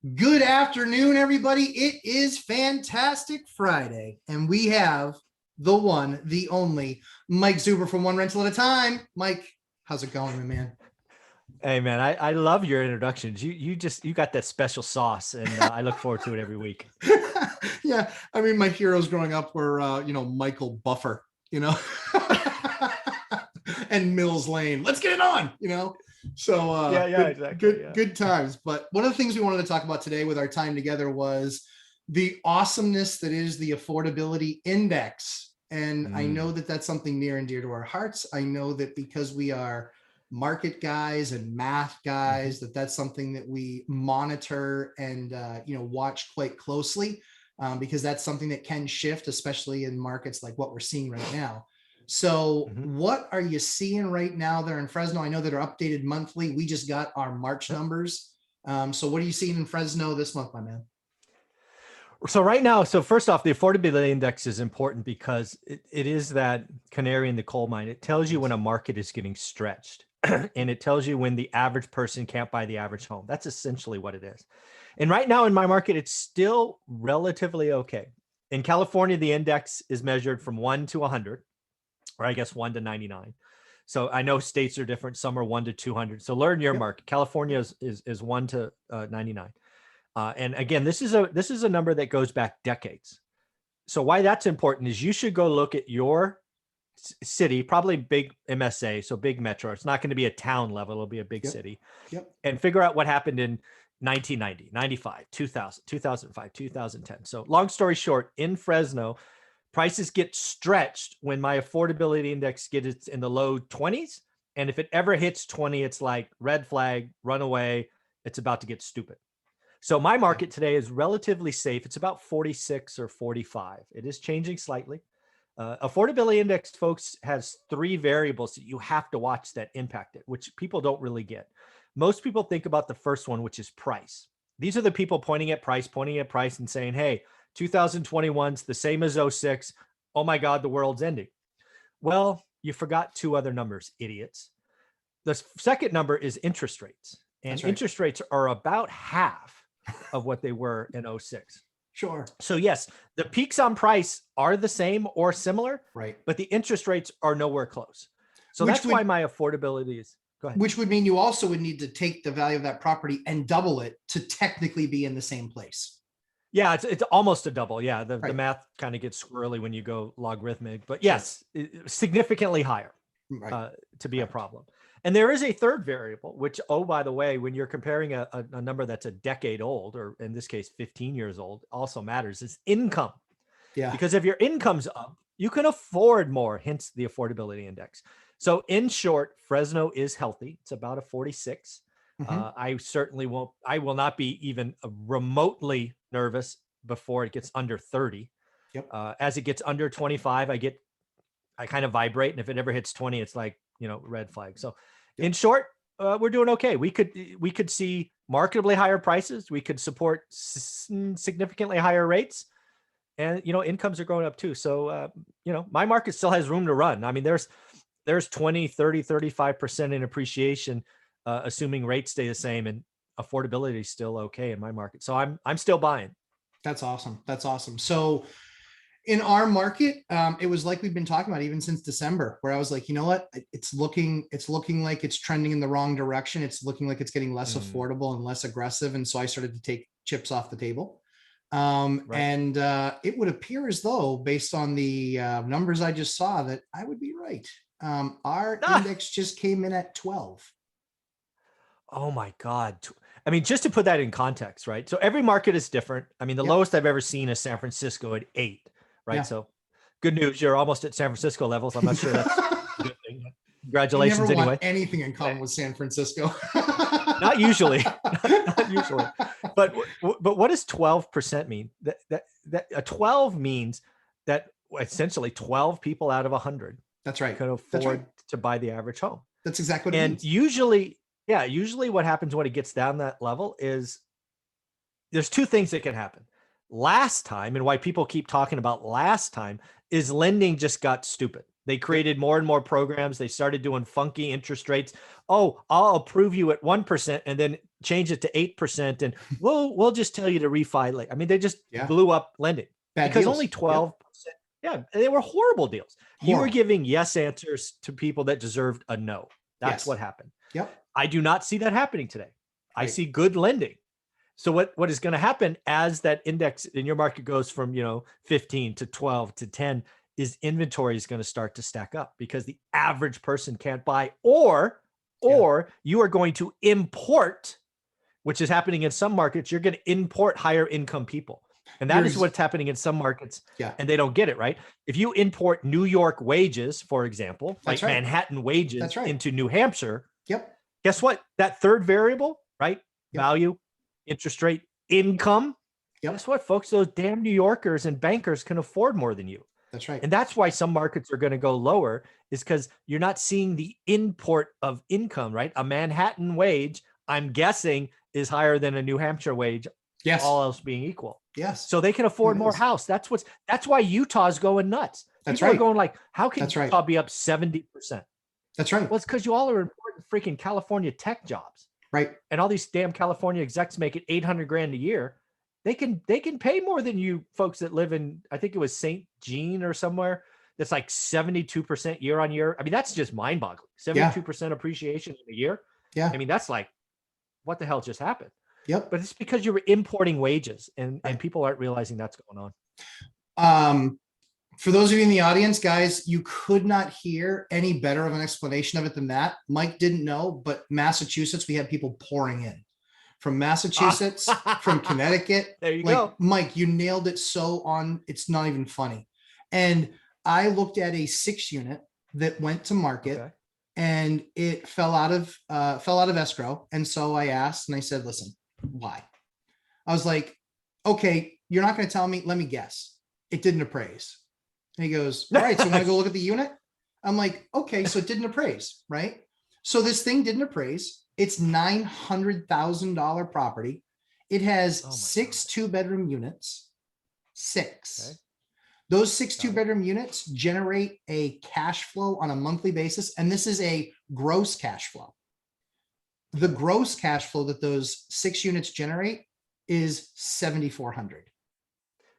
Good afternoon, everybody. It is Fantastic Friday, and we have the one, the only Mike Zuber from One Rental at a Time. Mike, how's it going, my man? Hey man, I love your introductions. You got that special sauce, and I look forward to it every week. Yeah, I mean, my heroes growing up were, Michael Buffer, and Mills Lane. Let's get it on. So Yeah, exactly. Yeah. good times. But one of the things we wanted to talk about today with our time together was the awesomeness that is the affordability index. And I know that that's something near and dear to our hearts. I know that because we are market guys and math guys, that's something that we monitor and watch quite closely, because that's something that can shift, especially in markets like what we're seeing right now. So what are you seeing right now there in Fresno? I know that are updated monthly. We just got our March numbers. So what are you seeing in Fresno this month, my man? So right now, first off, the affordability index is important because it is that canary in the coal mine. It tells you when a market is getting stretched, and it tells you when the average person can't buy the average home. That's essentially what it is. And right now in my market, it's still relatively okay. In California, the index is measured from 1 to 100, or I guess 1 to 99. So I know states are different. Some are 1 to 200. So learn your market. California is 1 to 99. And again, this is a number that goes back decades. So why that's important is you should go look at your city, probably big MSA, so big metro. It's not going to be a town level. It'll be a big city. And figure out what happened in 1990, 95, 2000, 2005, 2010. So long story short, in Fresno, prices get stretched when my affordability index gets in the low 20s. And if it ever hits 20, it's like red flag, run away. It's about to get stupid. So my market today is relatively safe. It's about 46 or 45. It is changing slightly. Affordability index, folks, has 3 variables that you have to watch that impact it, which people don't really get. Most people think about the first one, which is price. These are the people pointing at price and saying, hey, 2021's the same as 06. Oh my God, the world's ending. Well, you forgot 2 other numbers, idiots. The second number is interest rates. And interest rates are about half of what they were in 06. Sure. So yes, the peaks on price are the same or similar, right? But the interest rates are nowhere close. So that's why my affordability is, go ahead. Which would mean you also would need to take the value of that property and double it to technically be in the same place. Yeah, it's almost a double. Yeah, the math kind of gets squirrely when you go logarithmic, but yes, significantly higher to be a problem. And there is a third variable, which, oh, by the way, when you're comparing a number that's a decade old, or in this case, 15 years old, also matters, is income. Yeah. Because if your income's up, you can afford more, hence the affordability index. So in short, Fresno is healthy. It's about a 46. I will not be even remotely nervous before it gets under 30. As it gets under 25, I kind of vibrate. And if it ever hits 20, it's like, red flag. So in short, we're doing okay. We could see marketably higher prices. We could support significantly higher rates, and, incomes are going up too. So, my market still has room to run. I mean, there's 20, 30, 35% in appreciation, assuming rates stay the same, and affordability is still okay in my market. So I'm still buying. That's awesome. That's awesome. So in our market, it was like we've been talking about even since December, where I was like, you know what, it's looking like it's trending in the wrong direction. It's looking like it's getting less affordable and less aggressive. And so I started to take chips off the table. And it would appear as though, based on the numbers I just saw, that I would be right. Our index just came in at 12. Oh my God. I mean, just to put that in context, right? So every market is different. I mean, the lowest I've ever seen is San Francisco at 8. Right. Yeah. So good news. You're almost at San Francisco levels. I'm not sure that's a good thing. Congratulations. You never anyway. Want anything in common with San Francisco. Not usually. Not usually. But what does 12% mean? That a 12 means that essentially 12 people out of 100. That's right. Could afford to buy the average home. That's exactly what it means. And usually what happens when it gets down that level is there's 2 things that can happen. Last time, and why people keep talking about last time, is lending just got stupid. They created more and more programs. They started doing funky interest rates. Oh, I'll approve you at 1%, and then change it to 8%, and we'll just tell you to refi. Like, I mean, they just Yeah. blew up lending Bad because deals. only 12%. Yeah, they were horrible deals. You were Horrible. giving yes answers to people that deserved a no. That's Yes. what happened. Yep. I do not see that happening today. I Right. see good lending. So what is going to happen as that index in your market goes from 15 to 12 to 10 is inventory is going to start to stack up because the average person can't buy, or you are going to import, which is happening in some markets. You're going to import higher income people. And that is what's happening in some markets. Yeah. And they don't get it, right? If you import New York wages, for example, That's like right. Manhattan wages That's right. into New Hampshire, Yep. guess what? That third variable, right? Yep. Value, interest rate, income. Yep. Guess what, folks? Those damn New Yorkers and bankers can afford more than you. That's right. And that's why some markets are going to go lower, is because you're not seeing the import of income, right? A Manhattan wage, I'm guessing, is higher than a New Hampshire wage, Yes. all else being equal. Yes. So they can afford more house. That's why Utah's going nuts. That's People right. are going like, how can That's Utah right. be up 70%? That's right. Well, it's because you all are important freaking California tech jobs. Right. And all these damn California execs make it 800 grand a year. They can pay more than you folks that live in, I think it was St. Jean or somewhere. That's like 72% year on year. I mean, that's just mind boggling. 72% appreciation in a year. Yeah. I mean, that's like, what the hell just happened? Yep. But it's because you were importing wages, and people aren't realizing that's going on. For those of you in the audience, guys, you could not hear any better of an explanation of it than that. Mike didn't know, but Massachusetts, we had people pouring in from Massachusetts, from Connecticut. There you go. Mike, you nailed it so on. It's not even funny. And I looked at a 6 unit that went to market, and it fell out of escrow. And so I asked, and I said, listen, why? I was like, okay, you're not going to tell me. Let me guess. It didn't appraise. And he goes, all right, so I'm going to go look at the unit. I'm like, okay, so it didn't appraise, right? So this thing didn't appraise. It's $900,000 property. It has 6 2-bedroom units, 6. Okay. Those 6 2-bedroom units generate a cash flow on a monthly basis. And this is a gross cash flow. The gross cash flow that those 6 units generate is $7,400.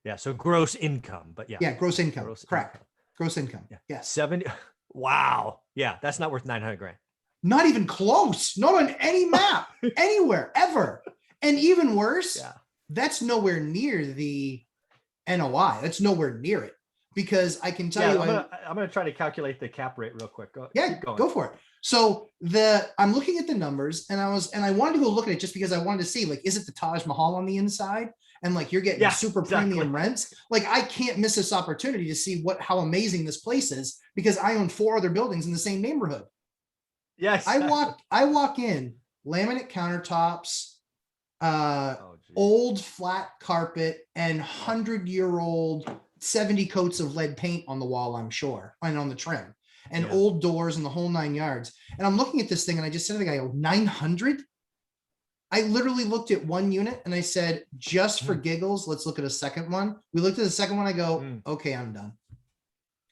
Yeah. So gross income, but yeah, gross income. Correct. Income. Gross income. Yeah. Yes. 70. Wow. Yeah. That's not worth 900 grand. Not even close. Not on any map, anywhere, ever. And even worse, that's nowhere near the NOI. That's nowhere near it, because I can tell you, I'm going to try to calculate the cap rate real quick. Go for it. So I'm looking at the numbers, and I wanted to go look at it just because I wanted to see, like, is it the Taj Mahal on the inside? And like, you're getting super premium rents. Like, I can't miss this opportunity to see how amazing this place is, because I own 4 other buildings in the same neighborhood. Yes. I walk in, laminate countertops, old flat carpet, and 100-year-old 70 coats of lead paint on the wall, I'm sure, and on the trim, and old doors and the whole 9 yards. And I'm looking at this thing, and I just said to the guy, 900? I literally looked at one unit and I said, just for giggles, let's look at a second one. We looked at the second one. I go, okay, I'm done.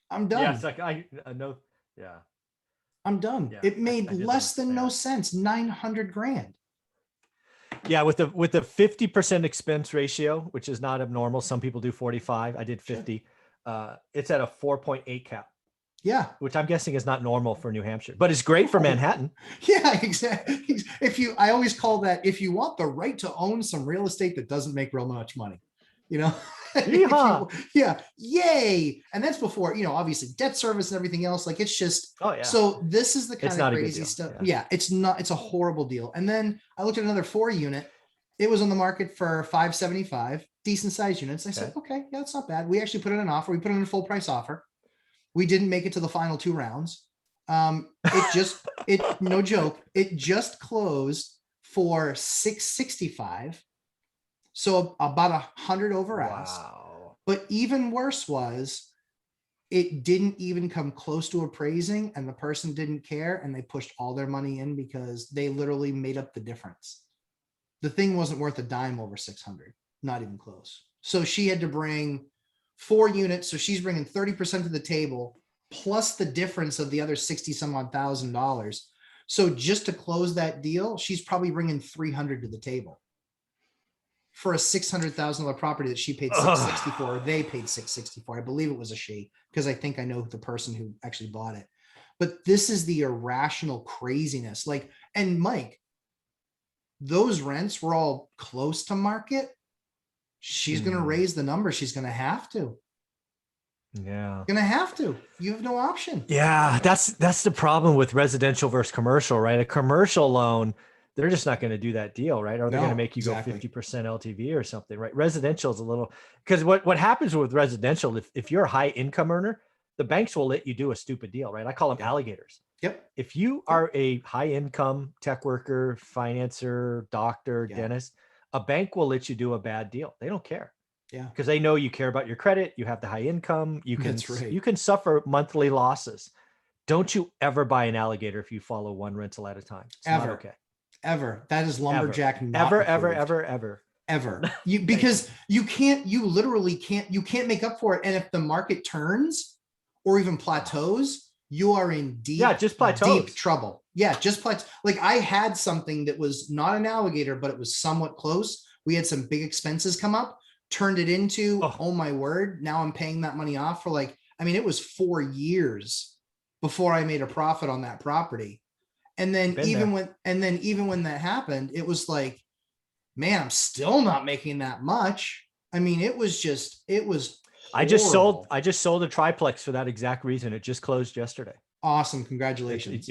I'm done. Yeah, it's like I know. Yeah. I'm done. Yeah, it made less than no sense. 900 grand. Yeah, with the 50% expense ratio, which is not abnormal. Some people do 45. I did 50. It's at a 4.8 cap. Yeah. Which I'm guessing is not normal for New Hampshire, but it's great for Manhattan. Yeah, exactly. I always call that, if you want the right to own some real estate that doesn't make real much money, yeah. Yay. And that's before, obviously debt service and everything else. Like, it's just, so this is the kind of crazy stuff. Yeah. It's a horrible deal. And then I looked at another 4 unit. It was on the market for $575, decent sized units. I said, okay, yeah, that's not bad. We actually put in an offer. We put in a full price offer. We didn't make it to the final 2 rounds. No joke. It just closed for $665. So about 100 over ask. Wow. But even worse was, it didn't even come close to appraising, and the person didn't care, and they pushed all their money in because they literally made up the difference. The thing wasn't worth a dime over 600, not even close. So she had to bring 4 units. So she's bringing 30% to the table, plus the difference of the other 60 some odd $1,000. So just to close that deal, she's probably bringing 300 to the table for a $600,000 property that she paid 664, or they paid 664. I believe it was a she, because I think I know the person who actually bought it. But this is the irrational craziness. Like, and Mike, those rents were all close to market. She's going to raise the number. She's going to have to. Yeah. Going to have to. You have no option. Yeah, that's the problem with residential versus commercial, right? A commercial loan, they're just not going to do that deal, right? Or they're going to make you go 50% LTV or something, right? Residential is a little, because what happens with residential, if you're a high income earner, the banks will let you do a stupid deal, right? I call them alligators. Yep. If you are a high income tech worker, financer, doctor, dentist, a bank will let you do a bad deal. They don't care. Yeah. Because they know you care about your credit. You have the high income. You can, That's right. you can suffer monthly losses. Don't you ever buy an alligator if you follow one rental at a time. It's ever. not okay. Ever. That is lumberjack. Ever. You, because you literally can't make up for it. And if the market turns or even plateaus, you are in deep, deep trouble. Yeah. Just plateau. Like I had something that was not an alligator, but it was somewhat close. We had some big expenses come up, turned it into, oh my word. Now I'm paying that money off for like, I mean, it was 4 years before I made a profit on that property. And then even when that happened, it was like, man, I'm still not making that much. I mean, it was horrible. I just sold a triplex for that exact reason. It just closed yesterday. Awesome. Congratulations.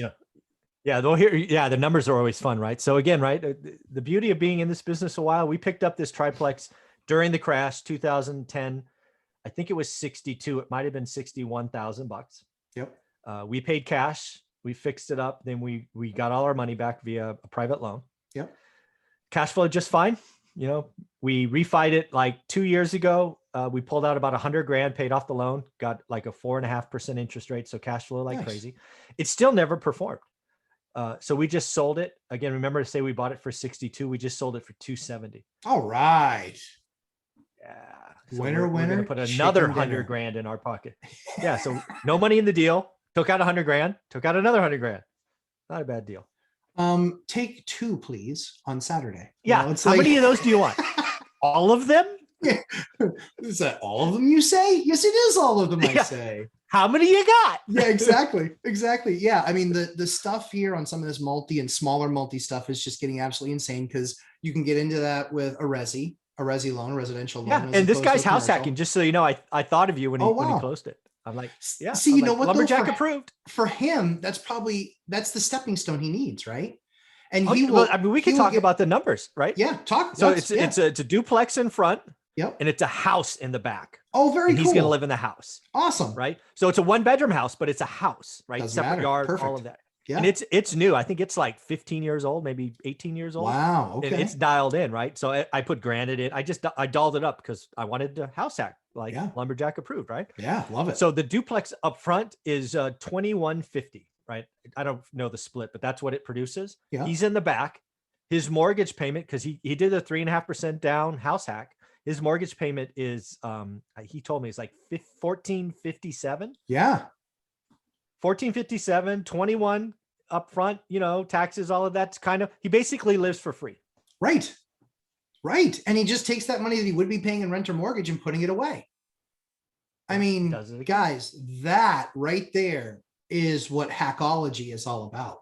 Yeah. The numbers are always fun, right? So again, right. The beauty of being in this business a while, we picked up this triplex during the crash, 2010. I think it was 62. It might've been $61,000. Yep. We paid cash. We fixed it up. Then we got all our money back via a private loan. Yep. Cash flow just fine. We refied it like 2 years ago. We pulled out about $100,000, paid off the loan, got like a 4.5% interest rate. So cash flow like crazy. It still never performed. So we just sold it again. Remember to say we bought it for 62. We just sold it for 270. All right. Yeah. So winner. We're going to put another $100,000 in our pocket. Yeah. So no money in the deal. Took out $100,000. Took out another $100,000. Not a bad deal. Take 2, please, on Saturday. Yeah. How many of those do you want? All of them? Yeah. Is that all of them you say? Yes, it is all of them, I say. How many you got? Yeah, exactly. Exactly. Yeah. I mean, the stuff here on some of this multi and smaller multi stuff is just getting absolutely insane because you can get into that with a resi loan, residential loan. Yeah. And this guy's house hacking, just so you know, I thought of you when he closed it. I'm like, yeah. See, you know what? Lumberjack approved. For him, that's the stepping stone he needs, right? And we can talk about the numbers, right? Yeah, talk. So it's a duplex in front. Yep. And it's a house in the back. Oh, very cool. He's going to live in the house. Awesome. Right. So it's a 1-bedroom house, but it's a house, right? Doesn't Separate matter. yard, Perfect. all of that. Yeah. And it's new. I think it's like 15 years old, maybe 18 years old. Wow. Okay. And it's dialed in, right? So I put granted in. I dolled it up because I wanted the house hack, like Lumberjack approved, right? Yeah, love it. So the duplex up front is 2150, right? I don't know the split, but that's what it produces. Yeah. He's in the back. His mortgage payment, because he did a 3.5% down house hack. His mortgage payment is, he told me it's like 1457. Yeah. 1457, 21 up front, taxes, all of that's he basically lives for free. Right. Right. And he just takes that money that he would be paying in rent or mortgage and putting it away. I mean, guys, that right there is what hackology is all about.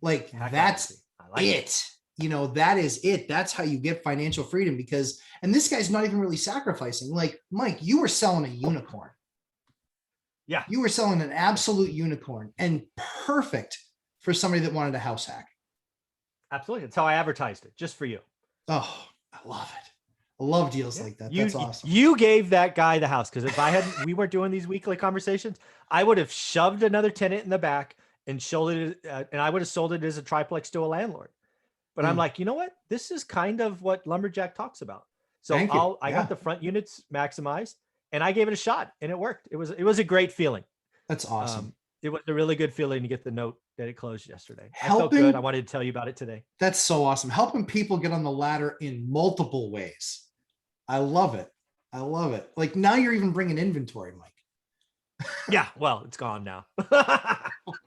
Like that's it. That is it. That's how you get financial freedom and this guy's not even really sacrificing. Like, Mike, you were selling a unicorn. Yeah. You were selling an absolute unicorn and perfect for somebody that wanted a house hack. Absolutely. That's how I advertised it, just for you. Oh, I love it. I love deals like that. That's awesome. You gave that guy the house because if we weren't doing these weekly conversations, I would have shoved another tenant in the back and sold it, and I would have sold it as a triplex to a landlord. But I'm like, you know what? This is kind of what Lumberjack talks about. So I got the front units maximized and I gave it a shot and it worked. It was a great feeling. That's awesome. It was a really good feeling to get the note that it closed yesterday. I felt good. I wanted to tell you about it today. That's so awesome. Helping people get on the ladder in multiple ways. I love it. I love it. Like now you're even bringing inventory, Mike. Yeah, well, it's gone now.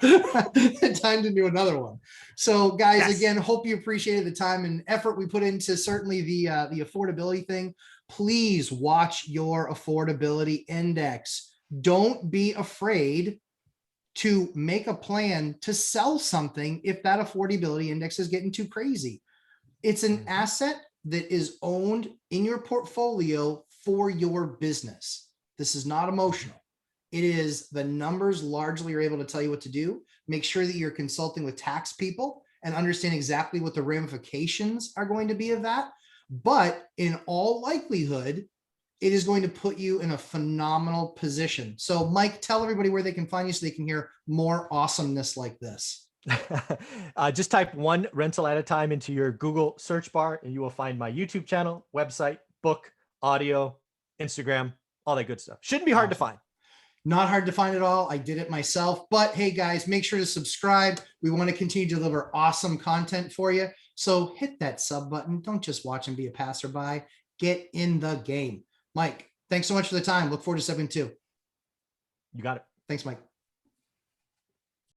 Time to do another one. So guys, Yes. again, hope you appreciated the time and effort we put into certainly the affordability thing. Please watch your affordability index. Don't be afraid to make a plan to sell something if that affordability index is getting too crazy. It's an Mhm. asset that is owned in your portfolio for your business. This is not emotional. It is the numbers largely are able to tell you what to do. Make sure that you're consulting with tax people and understand exactly what the ramifications are going to be of that. But in all likelihood, it is going to put you in a phenomenal position. So, Mike, tell everybody where they can find you so they can hear more awesomeness like this. Just type one rental at a time into your Google search bar, and you will find my YouTube channel, website, book, audio, Instagram, all that good stuff. Shouldn't be hard to Awesome. find. Not hard to find at all. I did it myself. But hey, guys, make sure to subscribe. We want to continue to deliver awesome content for you. So hit that sub button. Don't just watch and be a passerby. Get in the game. Mike, thanks so much for the time. Look forward to 7-2. You got it. Thanks, Mike.